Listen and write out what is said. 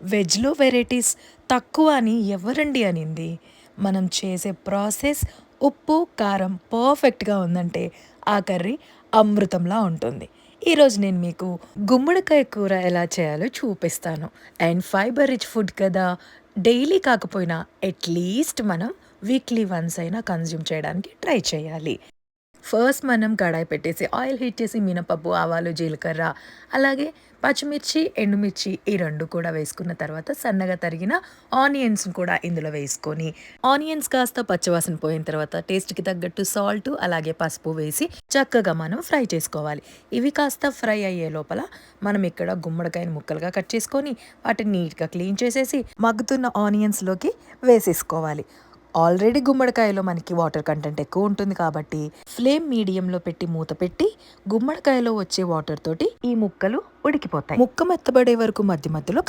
వెజ్‌లో వెరైటీస్ తక్కువ అని ఎవరండి అనింది? మనం చేసే ప్రాసెస్ ఉప్పు, కారం పర్ఫెక్ట్‌గా ఉందంటే ఆ కర్రీ అమృతంలా ఉంటుంది. ఈరోజు నేను మీకు గుమ్మడికాయ కూర ఎలా చేయాలో చూపిస్తాను. అండ్ ఫైబర్ రిచ్ ఫుడ్ కదా! డైలీ కాకపోయినా అట్‌లీస్ట్ మనం వీక్లీ వన్స్ అయినా కన్జ్యూమ్ చేయడానికి ట్రై చేయాలి. ఫస్ట్ మనం కడాయి పెట్టేసి ఆయిల్ హీట్ చేసి మినపప్పు, ఆవాలు, జీలకర్ర, అలాగే పచ్చిమిర్చి, ఎండుమిర్చి ఈ 2 కూడా వేసుకున్న తర్వాత సన్నగా తరిగిన ఆనియన్స్ కూడా ఇందులో వేసుకొని, ఆనియన్స్ కాస్త పచ్చివాసన పోయిన తర్వాత టేస్ట్‌కి తగ్గట్టు సాల్టు, అలాగే పసుపు వేసి చక్కగా మనం ఫ్రై చేసుకోవాలి. ఇవి కాస్త ఫ్రై అయ్యే లోపల మనం ఇక్కడ గుమ్మడికాయని ముక్కలుగా కట్ చేసుకొని వాటిని నీట్‌గా క్లీన్ చేసేసి మగ్గుతున్న ఆనియన్స్‌లోకి వేసేసుకోవాలి. ఆల్రెడీ గుమ్మడికాయలో మనకి వాటర్ కంటెంట్ ఎక్కువ ఉంటుంది కాబట్టి ఫ్లేమ్ మీడియంలో పెట్టి మూత పెట్టి గుమ్మడికాయలో వచ్చే వాటర్ తోటి ఈ ముక్కలు ఉడికిపోతాయి. ముక్క మెత్తబడే వరకు మధ్య మధ్యలో